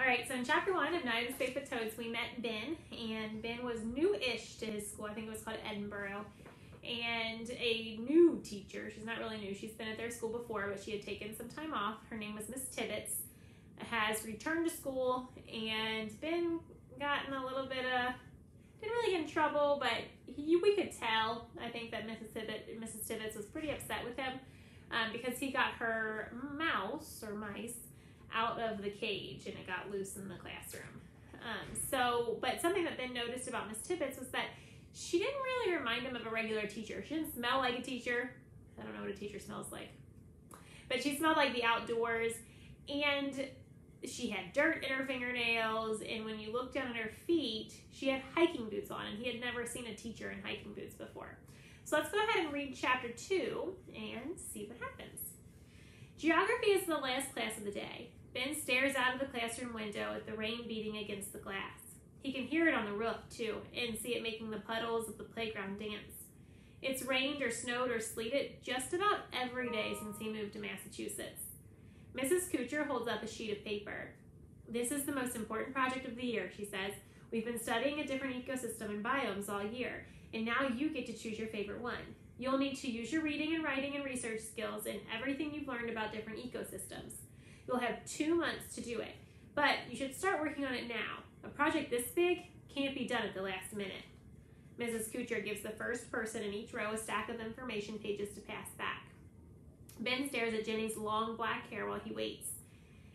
right, so in chapter 1 of Night of the Spadefoot Toads, we met Ben, and Ben was new-ish to his school. I think it was called Edinburgh. And a new teacher, she's not really new, she's been at their school before, but she had taken some time off. Her name was Miss Tibbetts, has returned to school, and Ben got in a little bit of, didn't really get in trouble, but we could tell, I think, that Mrs. Tibbetts was pretty upset with him because he got her mouse, or mice, out of the cage, and it got loose in the classroom. But something that Ben noticed about Miss Tibbetts was that she didn't really remind him of a regular teacher. She didn't smell like a teacher. I don't know what a teacher smells like. But she smelled like the outdoors, and she had dirt in her fingernails, and when you looked down at her feet, she had hiking boots on, and he had never seen a teacher in hiking boots before. So let's go ahead and read chapter 2 and see what happens. Geography is the last class of the day. Ben stares out of the classroom window at the rain beating against the glass. He can hear it on the roof, too, and see it making the puddles of the playground dance. It's rained or snowed or sleeted just about every day since he moved to Massachusetts. Mrs. Kuchar holds up a sheet of paper. "This is the most important project of the year," she says. "We've been studying a different ecosystem and biomes all year, and now you get to choose your favorite one. You'll need to use your reading and writing and research skills and everything you've learned about different ecosystems. You'll have 2 months to do it, but you should start working on it now. A project this big can't be done at the last minute." Mrs. Kuchar gives the first person in each row a stack of information pages to pass back. Ben stares at Jenny's long black hair while he waits.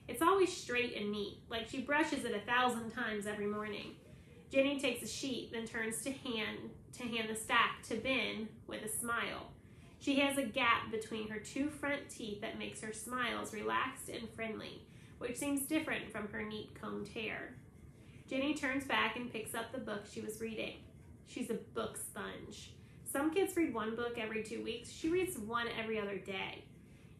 It's always straight and neat, like she brushes it 1,000 times every morning. Jenny takes a sheet, then turns to hand the stack to Ben with a smile. She has a gap between her 2 front teeth that makes her smiles relaxed and friendly, which seems different from her neat combed hair. Jenny turns back and picks up the book she was reading. She's a book sponge. Some kids read 1 book every 2 weeks. She reads 1 every other day.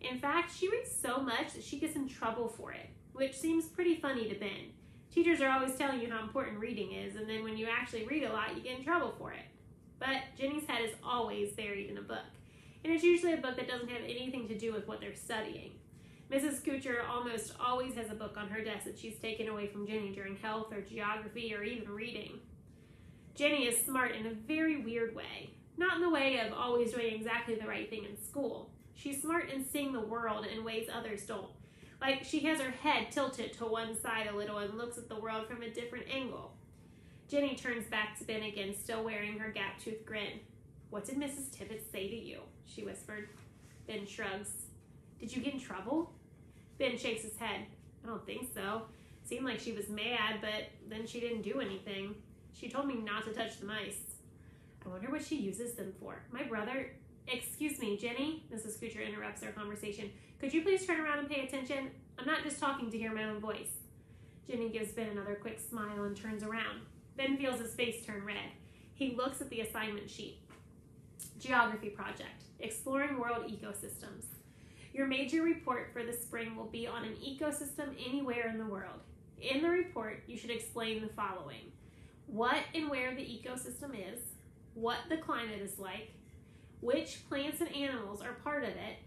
In fact, she reads so much that she gets in trouble for it, which seems pretty funny to Ben. Teachers are always telling you how important reading is, and then when you actually read a lot, you get in trouble for it. But Jenny's head is always buried in a book, and it's usually a book that doesn't have anything to do with what they're studying. Mrs. Kuchar almost always has a book on her desk that she's taken away from Jenny during health or geography or even reading. Jenny is smart in a very weird way, not in the way of always doing exactly the right thing in school. She's smart in seeing the world in ways others don't. Like, she has her head tilted to one side a little and looks at the world from a different angle. Jenny turns back to Ben again, still wearing her gap-toothed grin. "What did Mrs. Tibbetts say to you?" she whispered. Ben shrugs. "Did you get in trouble?" Ben shakes his head. "I don't think so. Seemed like she was mad, but then she didn't do anything. She told me not to touch the mice. I wonder what she uses them for. My brother..." "Excuse me, Jenny," Mrs. Kuchar interrupts their conversation. "Could you please turn around and pay attention? I'm not just talking to hear my own voice." Jenny gives Ben another quick smile and turns around. Ben feels his face turn red. He looks at the assignment sheet. Geography project, exploring world ecosystems. Your major report for the spring will be on an ecosystem anywhere in the world. In the report, you should explain the following: what and where the ecosystem is, what the climate is like, which plants and animals are part of it,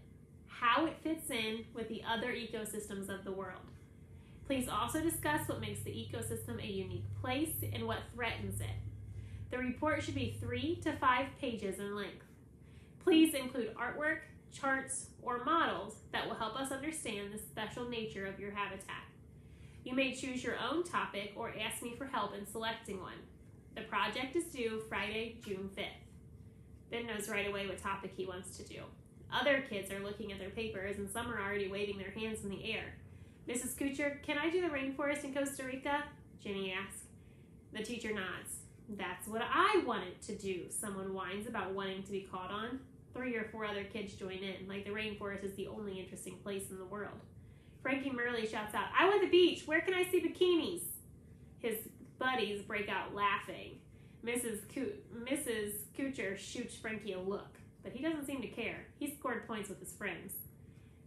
how it fits in with the other ecosystems of the world. Please also discuss what makes the ecosystem a unique place and what threatens it. The report should be 3 to 5 pages in length. Please include artwork, charts, or models that will help us understand the special nature of your habitat. You may choose your own topic or ask me for help in selecting one. The project is due Friday, June 5th. Ben knows right away what topic he wants to do. Other kids are looking at their papers, and some are already waving their hands in the air. "Mrs. Kuchar, can I do the rainforest in Costa Rica?" Jenny asks. The teacher nods. "That's what I wanted to do," someone whines about wanting to be called on. 3 or 4 other kids join in, like the rainforest is the only interesting place in the world. Frankie Murley shouts out, "I want the beach! Where can I see bikinis?" His buddies break out laughing. Mrs. Kuchar shoots Frankie a look, but he doesn't seem to care. He scored points with his friends.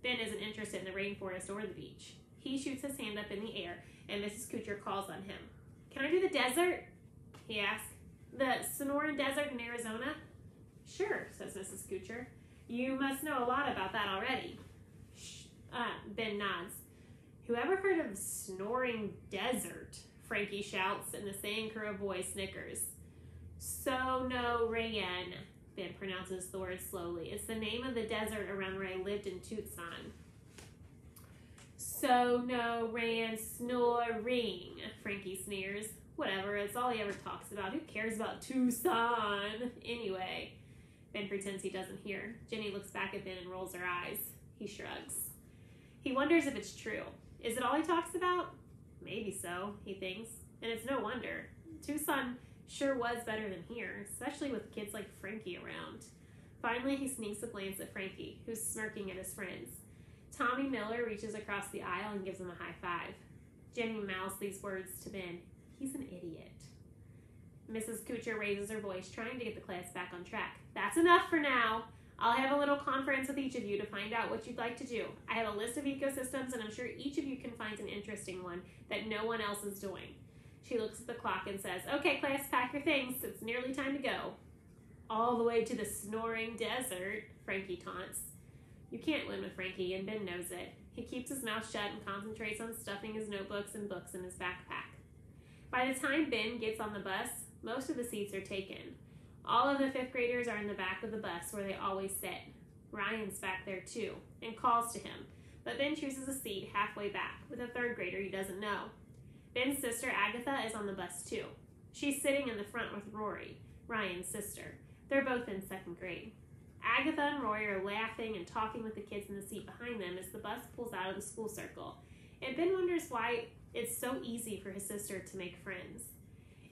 Ben isn't interested in the rainforest or the beach. He shoots his hand up in the air, and Mrs. Kuchar calls on him. "Can I do the desert?" he asks. "The Sonoran Desert in Arizona?" "Sure," says Mrs. Kuchar. "You must know a lot about that already." Ben nods. "Whoever heard of snoring desert, Frankie shouts, and the sand crow boy snickers. Sonoran, Ben pronounces the word slowly. It's the name of the desert around where I lived in Tucson. Sonoran snoring, Frankie sneers. Whatever, it's all he ever talks about. Who cares about Tucson? Anyway, Ben pretends he doesn't hear. Jenny looks back at Ben and rolls her eyes. He shrugs. He wonders if it's true. Is it all he talks about? Maybe so, he thinks. And it's no wonder. Tucson sure was better than here, especially with kids like Frankie around. Finally, he sneaks a glance at Frankie, who's smirking at his friends. Tommy Miller reaches across the aisle and gives him a high five. Jenny mouths these words to Ben. He's an idiot. Mrs. Kuchar raises her voice, trying to get the class back on track. That's enough for now. I'll have a little conference with each of you to find out what you'd like to do. I have a list of ecosystems, and I'm sure each of you can find an interesting one that no one else is doing. She looks at the clock and says, okay, class, pack your things. It's nearly time to go. All the way to the snoring desert, Frankie taunts. You can't win with Frankie, and Ben knows it. He keeps his mouth shut and concentrates on stuffing his notebooks and books in his backpack. By the time Ben gets on the bus, most of the seats are taken. All of the 5th graders are in the back of the bus where they always sit. Ryan's back there too, and calls to him, but Ben chooses a seat halfway back with a 3rd grader he doesn't know. Ben's sister Agatha is on the bus too. She's sitting in the front with Rory, Ryan's sister. They're both in 2nd grade. Agatha and Rory are laughing and talking with the kids in the seat behind them as the bus pulls out of the school circle, and Ben wonders why it's so easy for his sister to make friends.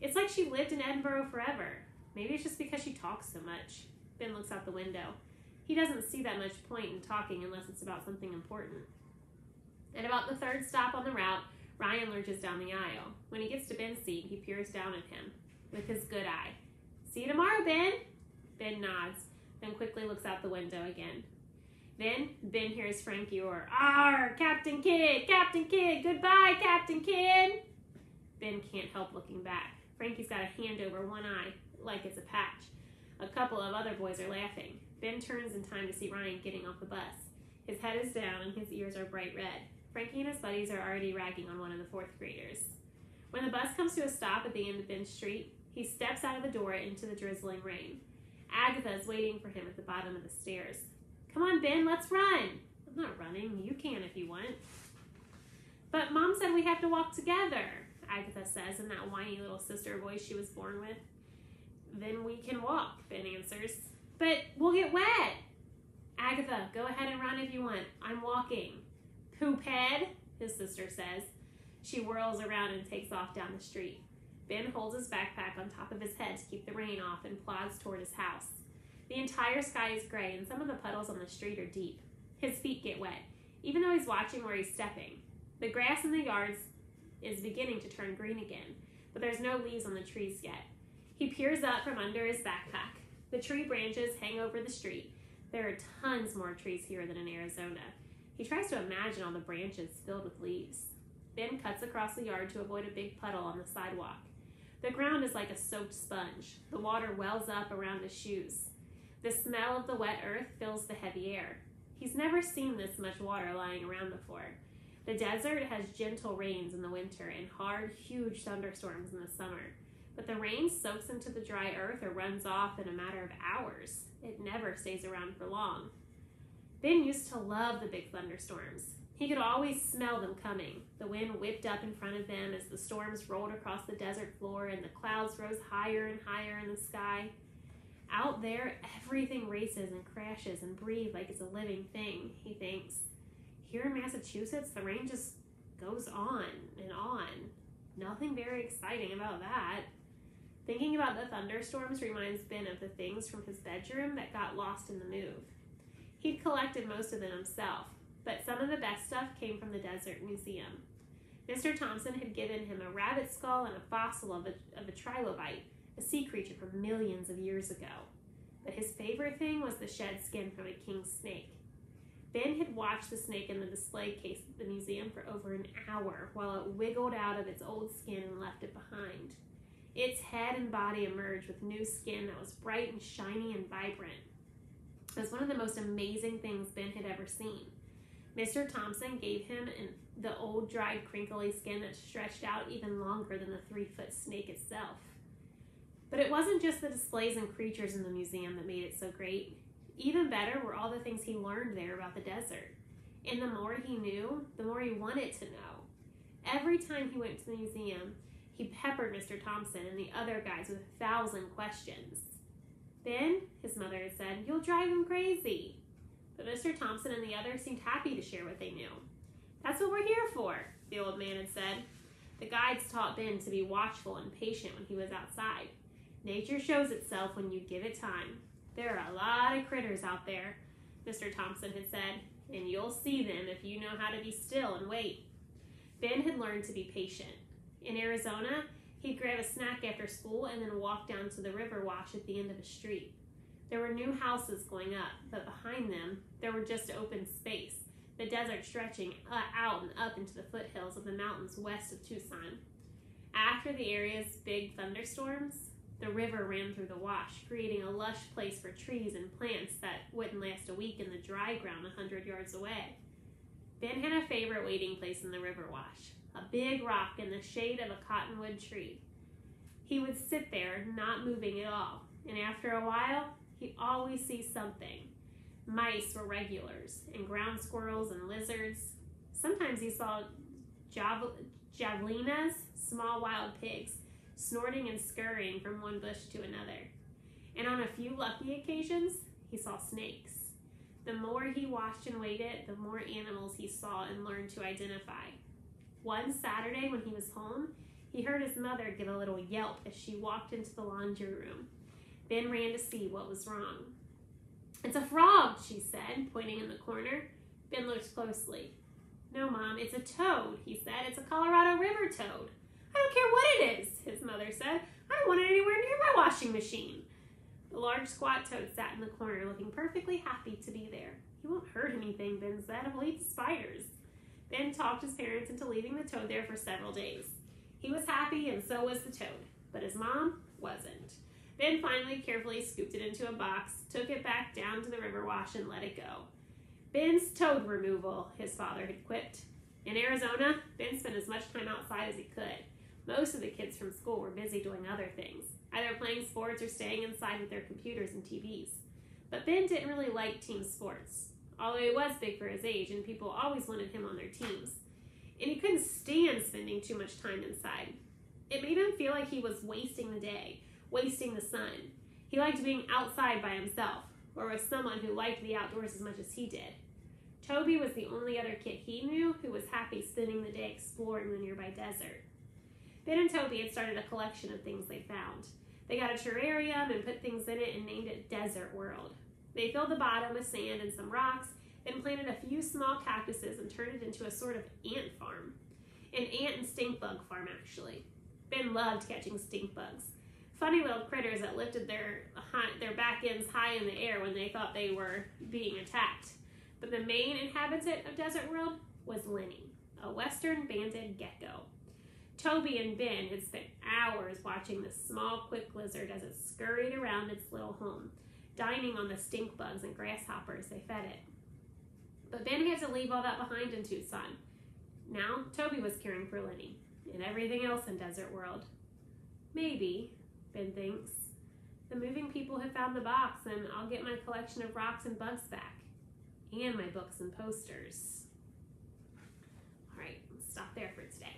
It's like she lived in Edinburgh forever. Maybe it's just because she talks so much. Ben looks out the window. He doesn't see that much point in talking unless it's about something important. At about the 3rd stop on the route, Ryan lurches down the aisle. When he gets to Ben's seat, he peers down at him with his good eye. See you tomorrow, Ben. Ben nods, then quickly looks out the window again. Then Ben hears Frankie roar, "Arr, Captain Kidd, goodbye, Captain Kidd." Ben can't help looking back. Frankie's got a hand over one eye, like it's a patch. A couple of other boys are laughing. Ben turns in time to see Ryan getting off the bus. His head is down and his ears are bright red. Frankie and his buddies are already ragging on one of the 4th graders. When the bus comes to a stop at the end of Ben's street, he steps out of the door into the drizzling rain. Agatha is waiting for him at the bottom of the stairs. "Come on, Ben, let's run." "I'm not running. You can if you want." "But Mom said we have to walk together," Agatha says in that whiny little sister voice she was born with. "Then we can walk," Ben answers. "But we'll get wet." "Agatha, go ahead and run if you want. I'm walking." "Poophead," his sister says. She whirls around and takes off down the street. Ben holds his backpack on top of his head to keep the rain off and plods toward his house. The entire sky is gray and some of the puddles on the street are deep. His feet get wet, even though he's watching where he's stepping. The grass in the yards is beginning to turn green again, but there's no leaves on the trees yet. He peers up from under his backpack. The tree branches hang over the street. There are tons more trees here than in Arizona. He tries to imagine all the branches filled with leaves. Ben cuts across the yard to avoid a big puddle on the sidewalk. The ground is like a soaked sponge. The water wells up around his shoes. The smell of the wet earth fills the heavy air. He's never seen this much water lying around before. The desert has gentle rains in the winter and hard, huge thunderstorms in the summer. But the rain soaks into the dry earth or runs off in a matter of hours. It never stays around for long. Ben used to love the big thunderstorms. He could always smell them coming. The wind whipped up in front of them as the storms rolled across the desert floor and the clouds rose higher and higher in the sky. Out there, everything races and crashes and breathes like it's a living thing, he thinks. Here in Massachusetts, the rain just goes on and on. Nothing very exciting about that. Thinking about the thunderstorms reminds Ben of the things from his bedroom that got lost in the move. He'd collected most of them himself, but some of the best stuff came from the Desert Museum. Mr. Thompson had given him a rabbit skull and a fossil of a trilobite, a sea creature from millions of years ago. But his favorite thing was the shed skin from a king snake. Ben had watched the snake in the display case at the museum for over an hour while it wiggled out of its old skin and left it behind. Its head and body emerged with new skin that was bright and shiny and vibrant. It was one of the most amazing things Ben had ever seen. Mr. Thompson gave him the old, dried, crinkly skin that stretched out even longer than the 3-foot snake itself. But it wasn't just the displays and creatures in the museum that made it so great. Even better were all the things he learned there about the desert. And the more he knew, the more he wanted to know. Every time he went to the museum, he peppered Mr. Thompson and the other guys with 1,000 questions. Ben, his mother had said, "You'll drive him crazy." But Mr. Thompson and the others seemed happy to share what they knew. "That's what we're here for," the old man had said. The guides taught Ben to be watchful and patient when he was outside. "Nature shows itself when you give it time. There are a lot of critters out there," Mr. Thompson had said, "and you'll see them if you know how to be still and wait." Ben had learned to be patient. In Arizona, he'd grab a snack after school and then walk down to the river wash at the end of a street. There were new houses going up, but behind them, there were just open space, the desert stretching out and up into the foothills of the mountains west of Tucson. After the area's big thunderstorms, the river ran through the wash, creating a lush place for trees and plants that wouldn't last a week in the dry ground 100 yards away. Ben had a favorite waiting place in the river wash, a big rock in the shade of a cottonwood tree. He would sit there, not moving at all, and after a while, he'd always see something. Mice were regulars, and ground squirrels and lizards. Sometimes he saw javelinas, small wild pigs, snorting and scurrying from one bush to another. And on a few lucky occasions, he saw snakes. The more he watched and waited, the more animals he saw and learned to identify. One Saturday when he was home, he heard his mother give a little yelp as she walked into the laundry room. Ben ran to see what was wrong. "It's a frog," she said, pointing in the corner. Ben looked closely. "No, Mom, it's a toad," he said. "It's a Colorado River toad." "I don't care what it is," his mother said. "I don't want it anywhere near my washing machine." The large squat toad sat in the corner, looking perfectly happy to be there. "He won't hurt anything," Ben said. "He'll eat the spiders." Ben talked his parents into leaving the toad there for several days. He was happy, and so was the toad, but his mom wasn't. Ben finally carefully scooped it into a box, took it back down to the river wash, and let it go. "Ben's toad removal," his father had quipped. In Arizona, Ben spent as much time outside as he could. Most of the kids from school were busy doing other things, either playing sports or staying inside with their computers and TVs. But Ben didn't really like team sports, although he was big for his age and people always wanted him on their teams. And he couldn't stand spending too much time inside. It made him feel like he was wasting the day, wasting the sun. He liked being outside by himself, or with someone who liked the outdoors as much as he did. Toby was the only other kid he knew who was happy spending the day exploring the nearby desert. Ben and Toby had started a collection of things they found. They got a terrarium and put things in it and named it Desert World. They filled the bottom with sand and some rocks, then planted a few small cactuses and turned it into a sort of ant farm. An ant and stink bug farm, actually. Ben loved catching stink bugs. Funny little critters that lifted their back ends high in the air when they thought they were being attacked. But the main inhabitant of Desert World was Lenny, a western banded gecko. Toby and Ben had spent hours watching the small, quick lizard as it scurried around its little home, dining on the stink bugs and grasshoppers they fed it. But Ben had to leave all that behind in Tucson. Now, Toby was caring for Lenny and everything else in Desert World. Maybe, Ben thinks, the moving people have found the box and I'll get my collection of rocks and bugs back. And my books and posters. All right, let's stop there for today.